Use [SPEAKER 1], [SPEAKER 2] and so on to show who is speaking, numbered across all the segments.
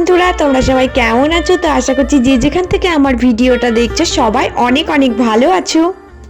[SPEAKER 1] বন্ধুরা, তোমরা সবাই কেমন আছো? তো আশা করছি যে যেখান থেকে আমার ভিডিওটা দেখছো সবাই অনেক অনেক ভালো আছো।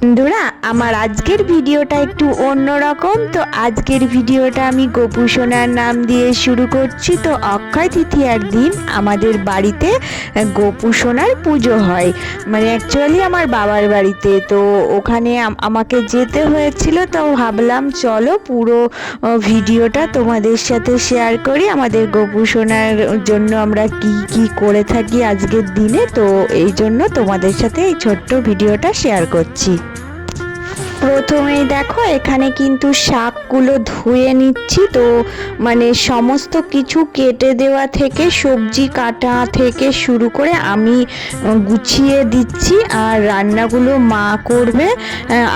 [SPEAKER 1] বন্ধুরা, আমার আজকের ভিডিওটা একটু অন্যরকম। তো আজকের ভিডিওটা আমি গোপু সোনার নাম দিয়ে শুরু করছি। তো অক্ষয় তৃতীয়ার দিন আমাদের বাড়িতে গোপু সোনার পুজো হয়, মানে অ্যাকচুয়ালি আমার বাবার বাড়িতে। তো ওখানে আমাকে যেতে হয়েছিল, তো ভাবলাম চলো পুরো ভিডিওটা তোমাদের সাথে শেয়ার করি। আমাদের গোপু সোনার জন্য আমরা কি কি করে থাকি আজকের দিনে, তো এই জন্য তোমাদের সাথে এই ছোট্ট ভিডিওটা শেয়ার করছি। প্রথমেই দেখো এখানে কিন্তু শাকগুলো ধুয়ে নিচ্ছি। তো মানে সমস্ত কিছু কেটে দেওয়া থেকে সবজি কাটা থেকে শুরু করে আমি গুছিয়ে দিচ্ছি, আর রান্নাগুলো মা করবে,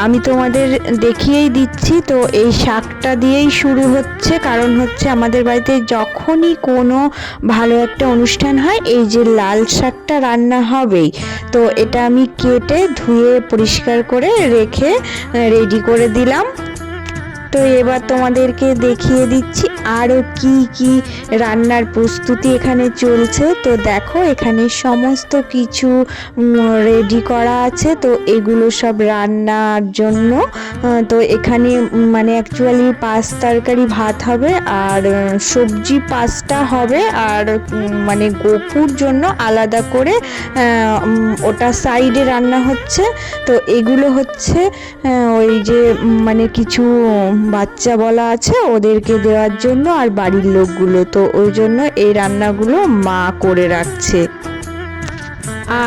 [SPEAKER 1] আমি তোমাদের দেখিয়েই দিচ্ছি। তো এই শাকটা দিয়েই শুরু হচ্ছে, কারণ হচ্ছে আমাদের বাড়িতে যখনই কোনো ভালো একটা অনুষ্ঠান হয় এই যে লাল শাকটা রান্না হবেই। তো এটা আমি কেটে ধুয়ে পরিষ্কার করে রেখে রেডি করে দিলাম। তো এবার তোমাদেরকে দেখিয়ে দিচ্ছি আরও কি কি রান্নার প্রস্তুতি এখানে চলছে। তো দেখো এখানে সমস্ত কিছু রেডি করা আছে, তো এগুলো সব রান্নার জন্য। তো এখানে মানে অ্যাকচুয়ালি 5 তরকারি ভাত হবে, আর সবজি 5টা হবে, আর মানে গোপুর জন্য আলাদা করে ওটা সাইডে রান্না হচ্ছে। তো এগুলো হচ্ছে ওই যে মানে কিছু বাচ্চা বলা আছে ওদেরকে দেওয়ার জন্য, আর বাড়ির লোকগুলো, তো ওই জন্য এই রান্নাগুলো মা করে রাখছে।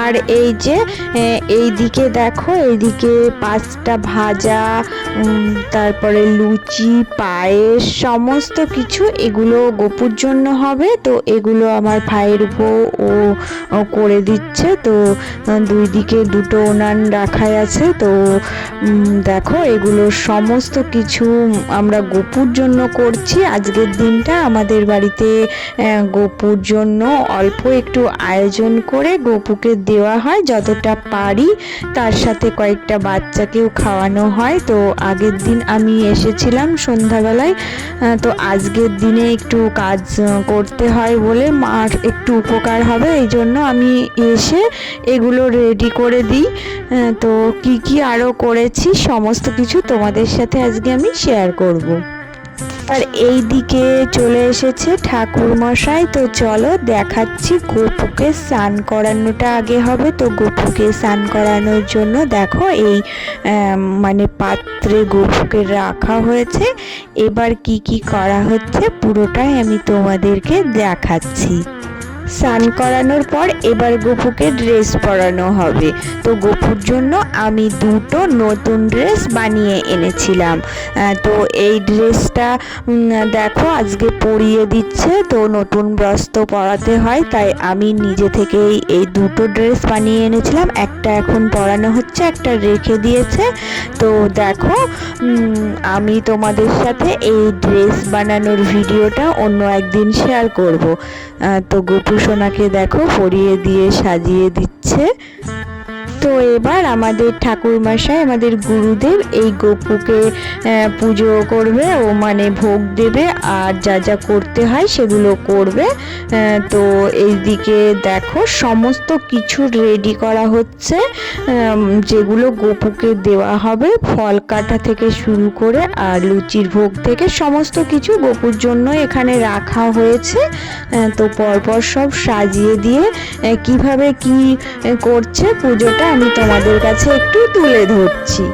[SPEAKER 1] আর এই যে এইদিকে দেখো, এইদিকে 5টা ভাজা, তারপরে লুচি, পায়েস, সমস্ত কিছু এগুলো গোপুর জন্য হবে। তো এগুলো আমার ভাইয়ের বউ ও করে দিচ্ছে। তো দুই দিকে দুটো উনান রাখাই আছে। তো দেখো এগুলো সমস্ত কিছু আমরা গোপুর জন্য করছি। আজকের দিনটা আমাদের বাড়িতে গোপুর জন্য অল্প একটু আয়োজন করে গোপুকে দেওয়া হয় যতটা পারি, তার সাথে কয়েকটা বাচ্চাকেও খাওয়ানো হয়। তো আগের দিন আমি এসেছিলাম সন্ধ্যাবেলায়, তো আজকের দিনে একটু কাজ করতে হয় বলে মার একটু উপকার হবে, এই জন্য আমি এসে এগুলো রেডি করে দিই। তো কি কি আরও করেছি সমস্ত কিছু তোমাদের সাথে আজকে আমি শেয়ার করব। আর এই দিকে চলে এসেছে ঠাকুর মশাই। তো চলো দেখাচ্ছি। গোপুকে স্নান করানোটা আগে হবে। তো গোপুকে স্নান করানোর জন্য দেখো এই মানে পাত্রে গোপুকে রাখা হয়েছে। এবার কি কি করা হচ্ছে পুরোটাই আমি তোমাদেরকে দেখাচ্ছি। স্নান করানোর পর এবার গোপুকে ড্রেস পরানো হবে। তো গোপুর জন্য আমি দুটো নতুন ড্রেস বানিয়ে এনেছিলাম। তো এই ড্রেসটা দেখো আজকে পরিয়ে দিচ্ছে। তো নতুন বস্ত্র পরাতে হয়, তাই আমি নিজে থেকেই এই দুটো ড্রেস বানিয়ে এনেছিলাম। একটা এখন পরানো হচ্ছে, একটা রেখে দিয়েছে। তো দেখো আমি তোমাদের সাথে এই ড্রেস বানানোর ভিডিওটা অন্য একদিন শেয়ার করব। তো গোপু সোনাকে দেখো পরিয়ে দিয়ে সাজিয়ে দিচ্ছে। তো এবার আমাদের ঠাকুরমশাই, আমাদের গুরুদেব, এই গোপুকে পুজো করবে, ও মানে ভোগ দেবে, আর যা যা করতে হয় সেগুলো করবে। তো এইদিকে দেখো সমস্ত কিছু রেডি করা হচ্ছে, যেগুলো গোপুকে দেওয়া হবে, ফল কাটা থেকে শুরু করে আর লুচির ভোগ থেকে সমস্ত কিছু গোপুর জন্য এখানে রাখা হয়েছে। তো পরপর সব সাজিয়ে দিয়ে কিভাবে কি করছে পুজোটা আমি তোমাদের কাছে একটু তুলে ধরছি।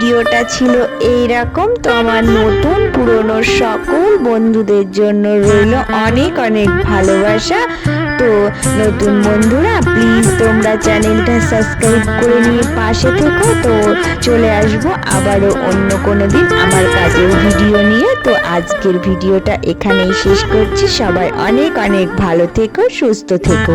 [SPEAKER 1] ভিডিওটা ছিল এইরকম। তো আমার নতুন পুরনো সকল বন্ধুদের জন্য রইল অনেক অনেক ভালোবাসা। তো নতুন বন্ধুরা প্লিজ তোমরা চ্যানেলটা সাবস্ক্রাইব করে নিয়ে পাশে থেকো। তো চলে আসবো আবারও অন্য কোনো দিন আমার কাজের ভিডিও নিয়ে। তো আজকের ভিডিওটা এখানেই শেষ করছি। সবাই অনেক অনেক ভালো থেকো, সুস্থ থেকো।